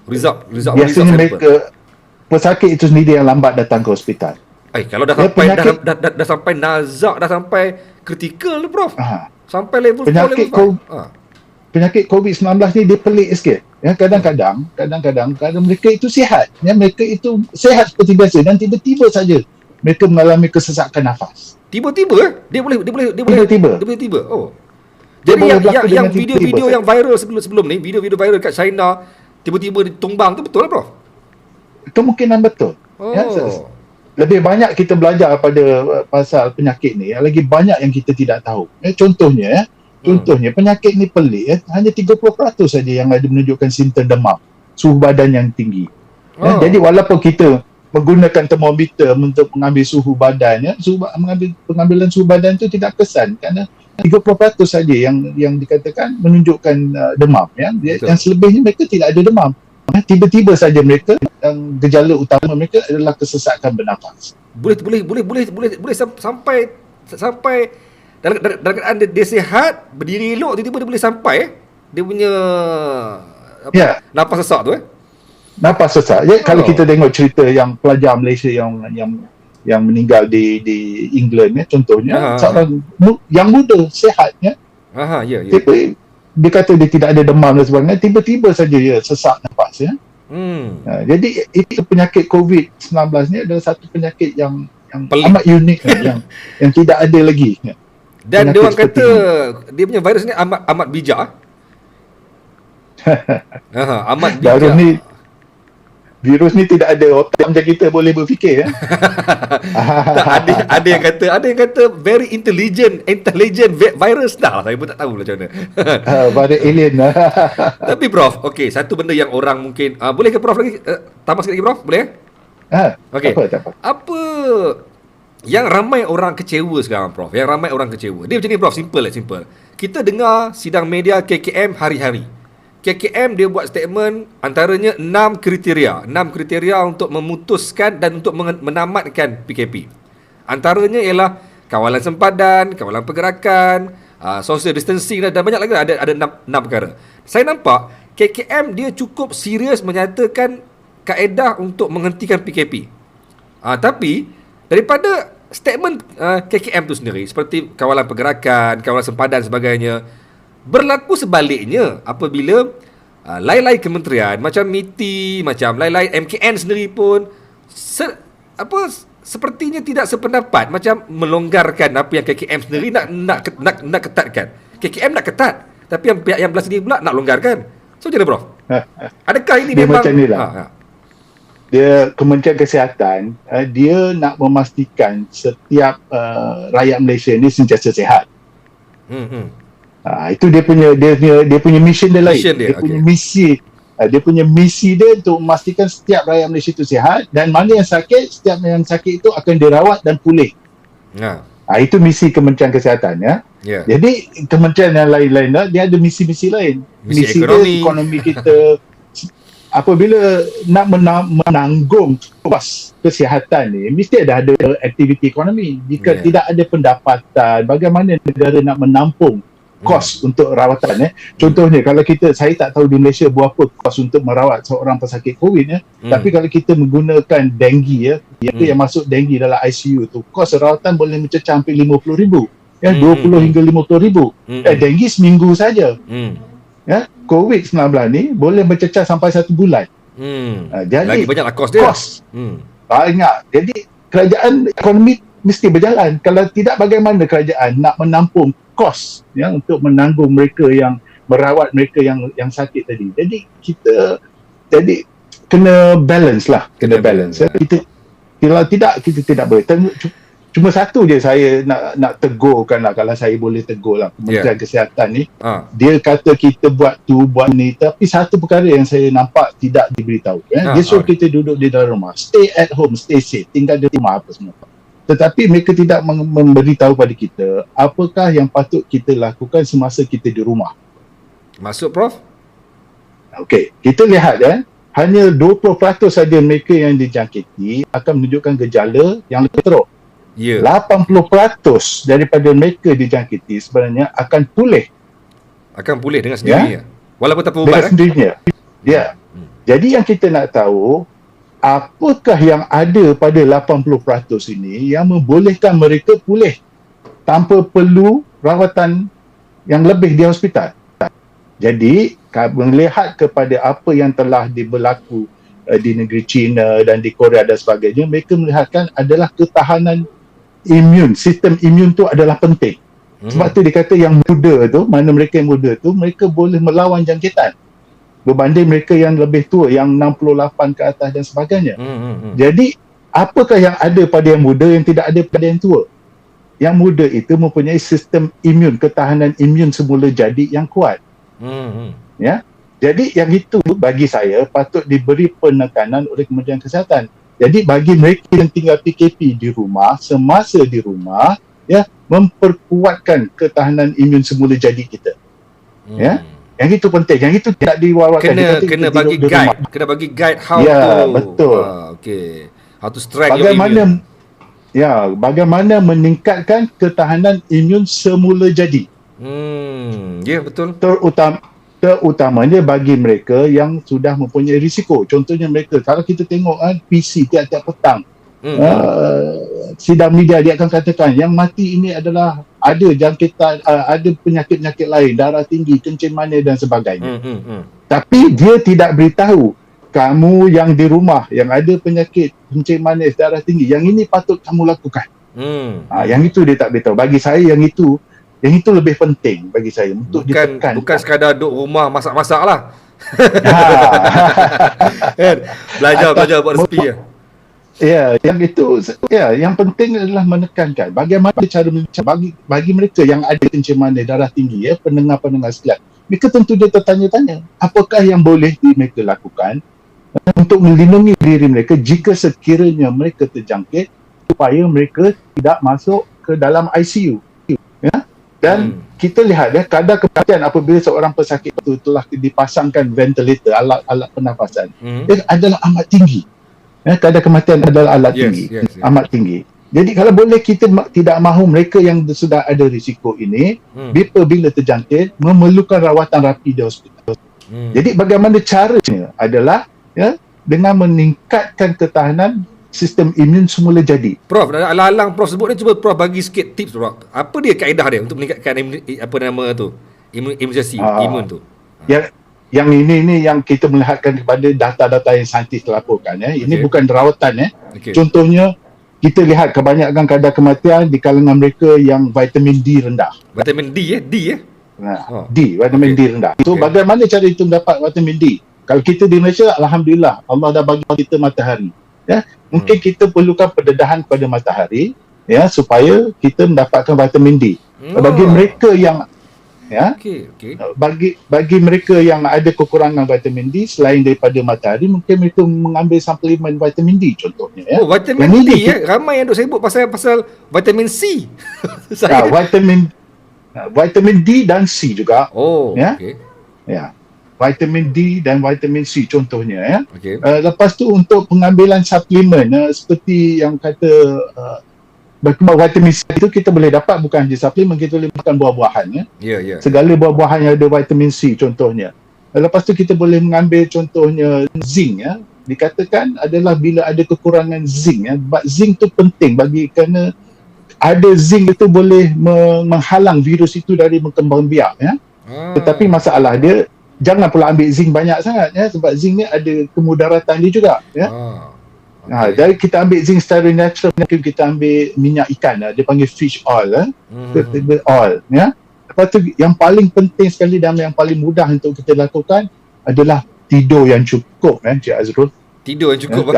Result Biasanya mereka pesakit itu sendiri yang lambat datang ke hospital. Kalau dah sampai dah sampai nazak, dah sampai kritikal tu, Prof. Sampai level 4, level 5. Penyakit COVID-19 ni dia pelik sikit. Ya, kadang-kadang mereka itu sihat. Ya, mereka itu sihat seperti biasa dan tiba-tiba saja mereka mengalami kesesakan nafas. Tiba-tiba dia boleh tiba. Oh. Dia Jadi boleh yang tiba-tiba video-video yang viral sebelum ni, video-video viral kat China tiba-tiba ditumbang tu betul lah, Prof? Kemungkinan betul. Ya, lebih banyak kita belajar pada pasal penyakit ni, lagi banyak yang kita tidak tahu. Contohnya penyakit ni pelik ya, hanya 30% saja yang ada menunjukkan simptom demam, suhu badan yang tinggi. Ya, jadi walaupun kita menggunakan termometer untuk mengambil suhu badan, ya, pengambilan suhu badan itu tidak kesan kerana 30% saja yang dikatakan menunjukkan demam, ya. Yang selebihnya mereka tidak ada demam. Tiba-tiba saja mereka gejala utama mereka adalah kesesakan bernafas. Boleh sampai dalam keadaan dia sihat, berdiri elok, tiba-tiba dia boleh sampai dia punya nafas sesak tu Nafas sesak. Ya, kalau kita tengok cerita yang pelajar Malaysia yang meninggal di England ya, contohnya seorang yang muda sihat ya. Dia kata dia tidak ada demam dan sebagainya, tiba-tiba saja dia sesak nafas ya. Jadi itu penyakit COVID-19 ni adalah satu penyakit yang amat unik yang tidak ada lagi. Dan dia orang kata dia punya virus ni amat bijak. Amat bijak. Virus ni tidak ada otak macam kita boleh berfikir ya. Ada yang kata very intelligent virus dah. Saya pun tak tahu macam mana. Pada alien. Tapi Prof, okey, satu benda yang orang mungkin boleh ke Prof lagi tambah sikit lagi, Prof? Boleh? Okey. Apa yang ramai orang kecewa sekarang, Prof? Yang ramai orang kecewa. Dia macam ni, Prof, simple. Kita dengar sidang media KKM hari-hari. KKM dia buat statement antaranya 6 kriteria untuk memutuskan dan untuk menamatkan PKP. Antaranya ialah kawalan sempadan, kawalan pergerakan, social distancing dan banyak lagi, ada 6 perkara. Saya nampak KKM dia cukup serius menyatakan kaedah untuk menghentikan PKP. Tapi daripada statement KKM tu sendiri seperti kawalan pergerakan, kawalan sempadan dan sebagainya, berlaku sebaliknya apabila lain-lain kementerian macam MITI, macam lain-lain MKN sendiri pun sepertinya tidak sependapat, macam melonggarkan apa yang KKM sendiri nak ketatkan. KKM nak ketat, tapi yang pihak yang belah sendiri pula nak longgarkan. So macam mana, Prof? Adakah ini dia memang macam inilah. Dia Kementerian Kesihatan dia nak memastikan setiap rakyat Malaysia ni sentiasa sihat. Itu dia punya mission dia lain. Dia punya misi dia untuk memastikan setiap rakyat Malaysia itu sihat dan mana yang sakit, setiap yang sakit itu akan dirawat dan pulih. Itu misi Kementerian Kesihatan ya. Jadi kementerian yang lain-lain dia ada misi-misi lain. Misi ekonomi kita. Apabila nak menanggung kos kesihatan ni, mesti ada aktiviti ekonomi. Jika tidak ada pendapatan, bagaimana negara nak menampung kos untuk rawatan Contohnya kalau saya tak tahu di Malaysia berapa kos untuk merawat seorang pesakit COVID tapi kalau kita menggunakan denggi yang masuk denggi dalam ICU tu, kos rawatan boleh mencecah hampir 50,000 ya, 20 hingga 50,000 denggi seminggu saja. COVID-19 ni boleh mencecah sampai 1 bulan. Jadi lagi banyaklah kos dia. Banyak. Jadi kerajaan ekonomi mesti berjalan. Kalau tidak, bagaimana kerajaan nak menampung kos untuk menanggung mereka yang merawat mereka yang sakit tadi. Jadi kita kena balance lah, balance. Kalau tidak kita tidak boleh. Cuma satu je saya nak tegurkan lah, kalau saya boleh tegur lah Kementerian Kesihatan ni. Dia kata kita buat tu, buat ni, tapi satu perkara yang saya nampak tidak diberitahu. Dia suruh kita duduk di dalam rumah, stay at home, stay safe, tinggal di rumah apa semua. Tetapi mereka tidak memberitahu pada kita apakah yang patut kita lakukan semasa kita di rumah. Maksud Prof? Okey, kita lihat hanya 20% saja mereka yang dijangkiti akan menunjukkan gejala yang lebih teruk. Ya. 80% daripada mereka dijangkiti sebenarnya akan pulih Akan pulih dengan sendirinya. Walaupun tanpa dengan ubat. sendirinya. Ya. Jadi yang kita nak tahu, apakah yang ada pada 80% ini yang membolehkan mereka pulih tanpa perlu rawatan yang lebih di hospital. Jadi, melihat kepada apa yang telah berlaku di negeri China dan di Korea dan sebagainya, mereka melihatkan adalah ketahanan imun, sistem imun tu adalah penting. Sebab tu dikata yang muda tu, mana mereka yang muda tu, mereka boleh melawan jangkitan berbanding mereka yang lebih tua, yang 68 ke atas dan sebagainya. Jadi, apakah yang ada pada yang muda yang tidak ada pada yang tua? Yang muda itu mempunyai sistem imun, ketahanan imun semula jadi yang kuat. Ya, jadi yang itu bagi saya patut diberi penekanan oleh Kementerian Kesihatan. Jadi bagi mereka yang tinggal PKP di rumah, semasa di rumah, ya, memperkuatkan ketahanan imun semula jadi kita. Ya, yang itu penting. Yang itu tidak diwawakan. Kena bagi guide. Kena bagi guide how ya, to. Betul. Okay. How to strike your immune. Bagaimana meningkatkan ketahanan imun semula jadi. Ya, betul. Terutamanya bagi mereka yang sudah mempunyai risiko. Contohnya mereka, kalau kita tengok PC tiap-tiap petang, sidang media dia akan katakan yang mati ini adalah ada jangkitan, ada penyakit-penyakit lain, darah tinggi, kencing manis dan sebagainya. Tapi dia tidak beritahu kamu yang di rumah yang ada penyakit kencing manis, darah tinggi, yang ini patut kamu lakukan. Yang itu dia tak beritahu. Bagi saya yang itu lebih penting bagi saya untuk ditekan. Bukan sekadar duduk rumah masak-masak lah. Kan? Belajar buat resipi ya. Ya, yang itu yang penting adalah menekankan bagaimana cara bagi mereka yang ada kencing manis, darah tinggi, pendengar-pendengar sekalian. Mereka tentu dia tertanya-tanya, apakah yang boleh mereka lakukan untuk melindungi diri mereka jika sekiranya mereka terjangkit supaya mereka tidak masuk ke dalam ICU. Ya? Dan kita lihat kadar kematian apabila seorang pesakit itu telah dipasangkan ventilator, alat pernafasan, dia adalah amat tinggi. Kadar kematian adalah amat tinggi. Jadi kalau boleh kita tidak mahu mereka yang sudah ada risiko ini bila terjangkit memerlukan rawatan rapi di hospital. Jadi bagaimana caranya adalah dengan meningkatkan ketahanan sistem imun semula jadi. Prof, alang-alang Prof sebut ni, cuba Prof bagi sikit tips Prof. Apa dia kaedah dia untuk meningkatkan imunisasi imun tu? Yang ini yang kita melihatkan kepada data-data yang saintis laporkan. Ini bukan rawatan. Contohnya, kita lihat kebanyakan kadar kematian di kalangan mereka yang vitamin D rendah. Vitamin D vitamin D rendah. So bagaimana cara itu mendapat vitamin D? Kalau kita di Malaysia, alhamdulillah Allah dah bagi kita matahari. Mungkin kita perlukan pendedahan pada matahari supaya kita mendapatkan vitamin D. Bagi mereka yang bagi mereka yang ada kekurangan vitamin D selain daripada matahari, mungkin mereka mengambil suplemen vitamin D contohnya. Vitamin D ramai yang duk sibuk pasal vitamin C. Vitamin D dan C juga. Vitamin D dan vitamin C contohnya. Lepas tu untuk pengambilan suplemen seperti yang kata vitamin C itu kita boleh dapat bukan di suplemen, kita boleh makan buah-buahan. Segala buah-buahan yang ada vitamin C contohnya. Lepas tu kita boleh mengambil contohnya zinc. Dikatakan adalah bila ada kekurangan zinc. Zinc tu penting kerana ada zinc itu boleh menghalang virus itu dari berkembang biak. Tetapi masalah dia, jangan pula ambil zinc banyak sangat sebab zinc ni ada kemudaratan dia juga. Jadi kita ambil zinc secara natural, kita ambil minyak ikan, dia panggil fish oil. Lepas tu yang paling penting sekali dan yang paling mudah untuk kita lakukan adalah tidur yang cukup. Cik Azrul, tidur yang cukup.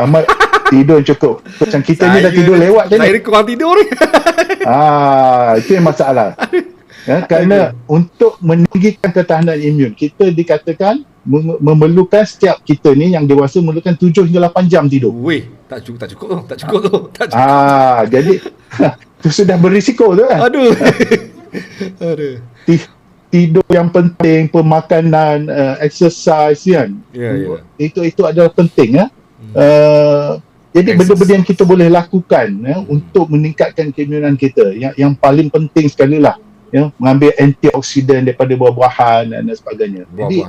Tidur yang cukup. Macam kita ni dah tidur lewat je. Saya kurang tidur ni. Itu yang masalah. Kerana untuk meninggikan ketahanan imun, kita dikatakan memerlukan setiap kita ni yang dewasa memerlukan 7 hingga 8 jam tidur. Tak cukup tu. Jadi tu sudah berisiko tu kan. Aduh. tidur yang penting, pemakanan, exercise kan. Itu adalah penting ya. Jadi benda-benda yang kita boleh lakukan ya, untuk meningkatkan keimunan kita. Yang paling penting sekali lah ya, mengambil antioksidan daripada buah-buahan dan sebagainya. Jadi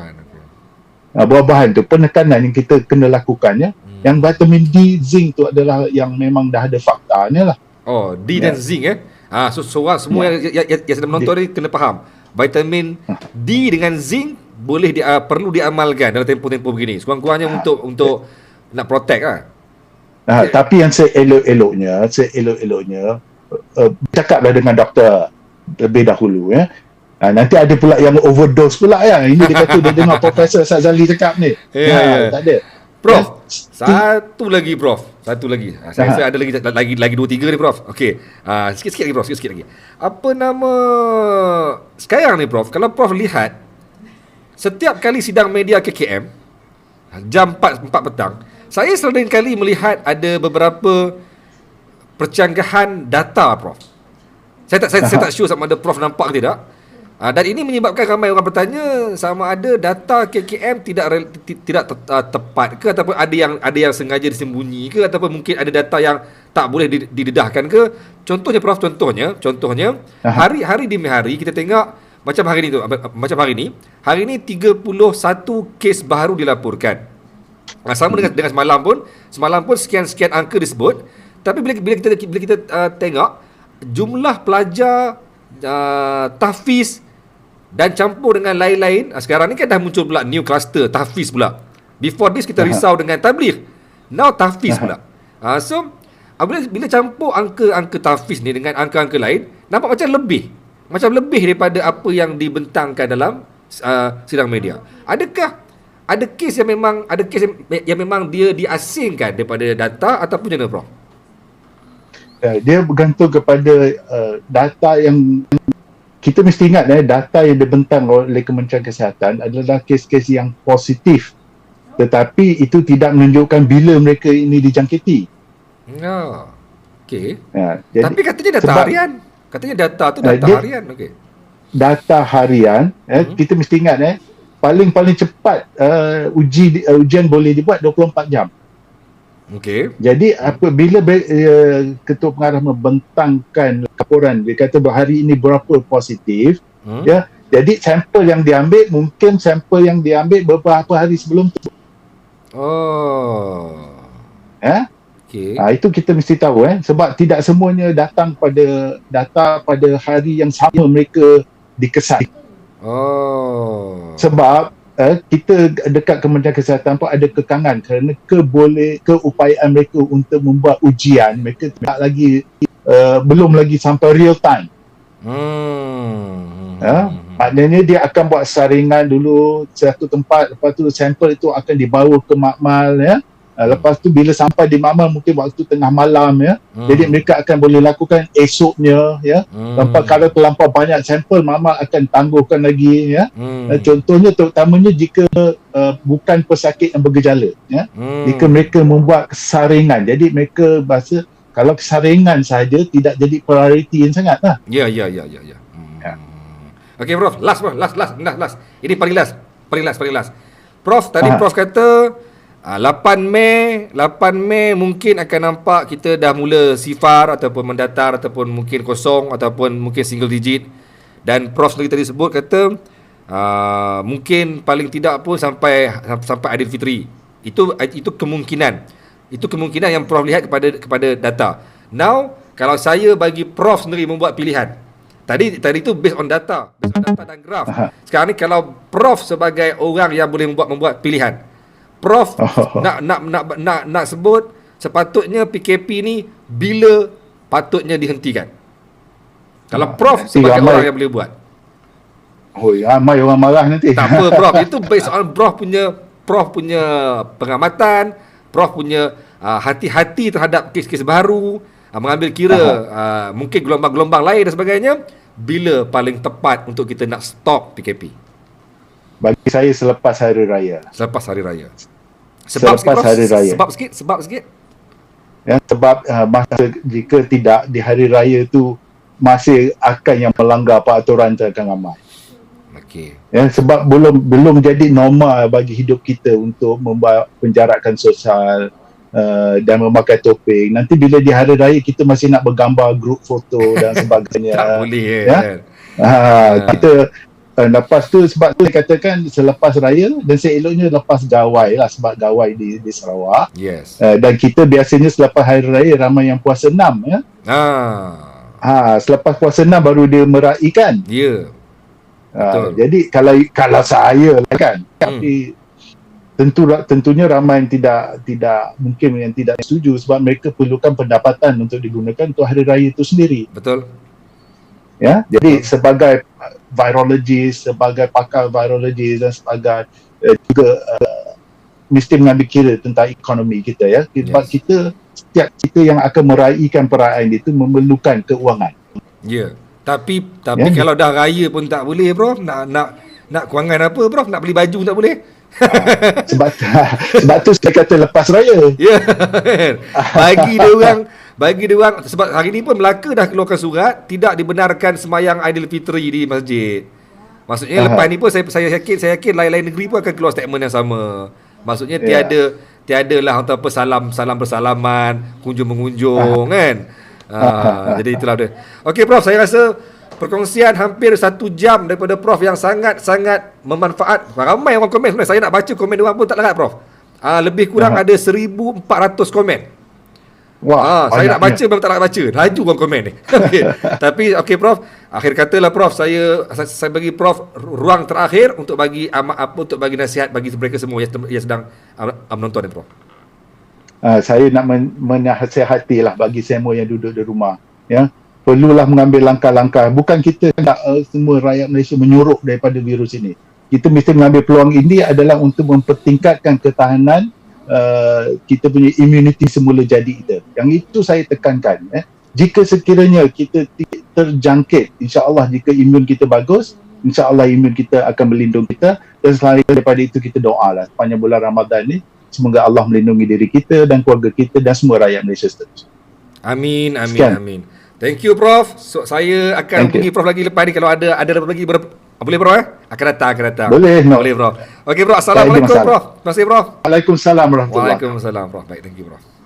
buah-buahan tu penekanan yang kita kena lakukan ya. Yang vitamin D, zinc tu adalah yang memang dah ada faktanya lah. Oh, D dan zinc so semua yang sedang menonton ni kena faham. Vitamin D dengan zinc boleh perlu diamalkan dalam tempoh-tempoh begini. Sekurang-kurangnya untuk nak protect lah. Tapi yang seelok-eloknya cakaplah dengan doktor lebih dahulu ya. Nanti ada pula yang overdose pula ya. Ini dia kata dia dengar Profesor Sazali cakap ni. Tak ada. Prof, satu lagi Prof. Saya rasa ada lagi 2-3 ni Prof. Okey. Sikit-sikit lagi Prof, sikit lagi. Apa nama sekarang ni Prof? Kalau Prof lihat setiap kali sidang media KKM jam 4 petang, saya sering kali melihat ada beberapa percanggahan data Prof. Saya tak sure sama ada Prof nampak ke tidak. Dan ini menyebabkan ramai orang bertanya sama ada data KKM tidak tepat ke, ataupun ada yang sengaja disembunyi ke, ataupun mungkin ada data yang tak boleh didedahkan ke. Contohnya Prof, contohnya hari demi hari kita tengok macam hari ni 31 kes baru dilaporkan. Sama dengan semalam pun sekian angka disebut. Tapi bila kita tengok jumlah pelajar tahfiz dan campur dengan lain-lain, sekarang ni kan dah muncul pula new cluster tahfiz pula. Before this kita risau dengan tabligh, now tahfiz pula. So bila campur angka tahfiz ni dengan angka-angka lain, nampak macam lebih daripada apa yang dibentangkan dalam sidang media. Adakah ada kes yang memang dia diasingkan daripada data ataupun macam mana Prof? Dia bergantung kepada data yang kita mesti ingat data yang dibentang oleh Kementerian Kesihatan adalah kes-kes yang positif, tetapi itu tidak menunjukkan bila mereka ini dijangkiti. Okey. Tapi katanya data harian. Katanya data tu data harian. Okey. Data harian, kita mesti ingat paling cepat ujian boleh dibuat 24 jam. Okey. Jadi apabila ketua pengarah membentangkan laporan, dia kata hari ini berapa positif, ya. Jadi sampel yang diambil mungkin sampel yang diambil beberapa hari sebelum tu. Okey. Itu kita mesti tahu sebab tidak semuanya datang pada data pada hari yang sama mereka dikesan. Sebab kita dekat Kementerian Kesihatan pun ada kekangan kerana keupayaan mereka untuk membuat ujian, mereka tidak lagi belum lagi sampai real time. Maknanya dia akan buat saringan dulu satu tempat, lepas tu sampel itu akan dibawa ke makmal ya. Lepas tu bila sampai di makmal mungkin waktu tengah malam ya. Jadi mereka akan boleh lakukan esoknya ya. Tanpa kalau terlampau banyak sampel, makmal akan tangguhkan lagi ya. Contohnya terutamanya jika bukan pesakit yang bergejala ya. Jika mereka membuat saringan, jadi mereka bahasa kalau saringan saja tidak jadi prioriti yang sangat lah. Ya. Okey Prof, last. Ini paling last. Prof, tadi Prof kata 8 Mei mungkin akan nampak kita dah mula sifar ataupun mendatar ataupun mungkin kosong ataupun mungkin single digit. Dan Prof sendiri tadi sebut kata mungkin paling tidak pun sampai Aidilfitri. Itu kemungkinan. Itu kemungkinan yang Prof lihat kepada data. Now, kalau saya bagi Prof sendiri membuat pilihan. Tadi itu based on data dan graf. Sekarang ni kalau Prof sebagai orang yang boleh membuat pilihan, Prof nak sebut sepatutnya PKP ni bila patutnya dihentikan. Kalau Prof sebagai orang yang boleh buat. Ramai orang marah nanti. Tak apa Prof, itu based on Prof punya pengamatan, Prof punya hati-hati terhadap kes-kes baru, mengambil kira mungkin gelombang-gelombang lain dan sebagainya. Bila paling tepat untuk kita nak stop PKP? Bagi saya selepas hari raya. Selepas hari raya. Sebab sikit. Ya, sebab masa jika tidak di hari raya tu masih akan yang melanggar peraturan tu akan ramai. Okey. Ya, sebab belum jadi normal bagi hidup kita untuk penjarakan sosial dan memakai topeng. Nanti bila di hari raya kita masih nak bergambar grup foto dan sebagainya. Tak boleh Ya. kan. Kita lepas tu, sebab tu saya katakan selepas raya, dan seeloknya lepas gawai lah, sebab gawai di Sarawak. Yes. Dan kita biasanya selepas hari raya ramai yang puasa 6 ya. Selepas puasa 6 baru dia meraikan. Ya. Betul. Jadi kalau saya lah kan, tapi tentunya ramai yang tidak mungkin yang tidak setuju, sebab mereka perlukan pendapatan untuk digunakan untuk hari raya itu sendiri. Betul. Ya, jadi sebagai virologist, sebagai pakar virologist dan sebagai juga mesti mengambil kira tentang ekonomi kita ya. Sebab setiap kita yang akan meraihkan perayaan itu memerlukan keuangan. Ya. Tapi kalau dah raya pun tak boleh, Prof. Nak kewangan apa, Prof? Nak beli baju tak boleh. Sebab tu saya kata lepas raya. Ya. Bagi dia orang sebab hari ni pun Melaka dah keluarkan surat tidak dibenarkan sembahyang Aidilfitri di masjid. Maksudnya lepas ni pun saya yakin lain-lain negeri pun akan keluar statement yang sama. Maksudnya tiadalah atau apa salam bersalaman, kunjung mengunjung kan. Jadi itulah dia. Okey Prof, saya rasa perkongsian hampir 1 jam daripada Prof yang sangat-sangat bermanfaat. Ramai orang komen sebenarnya. Saya nak baca komen dia orang pun tak larat Prof. Lebih kurang ada 1,400 komen. Wah, saya nak baca memang tak nak baca. Laju orang komen ni. Tapi okey Prof, akhir katalah Prof, saya bagi Prof ruang terakhir untuk bagi untuk bagi nasihat bagi mereka semua yang sedang menonton ni Prof. Saya nak menasihatilah bagi semua yang duduk di rumah ya. Perlulah mengambil langkah-langkah. Bukan kita nak semua rakyat Malaysia menyuruh daripada virus ini. Kita mesti mengambil peluang ini adalah untuk mempertingkatkan ketahanan kita punya immunity semula jadi kita. Yang itu saya tekankan. Jika sekiranya kita terjangkit, insya-Allah jika imun kita bagus, insya-Allah imun kita akan melindungi kita. Dan selain daripada itu kita doalah sepanjang bulan Ramadan ni, semoga Allah melindungi diri kita dan keluarga kita dan semua rakyat Malaysia seterusnya. Amin. Amin. Thank you Prof. So, saya akan hubungi Prof lagi lepas ni kalau ada lagi boleh Prof Akan datang. Boleh Prof. Okey Prof. Assalamualaikum Prof. Terima kasih Prof. Waalaikumsalam warahmatullahi. Waalaikumsalam Prof. Baik, thank you Prof.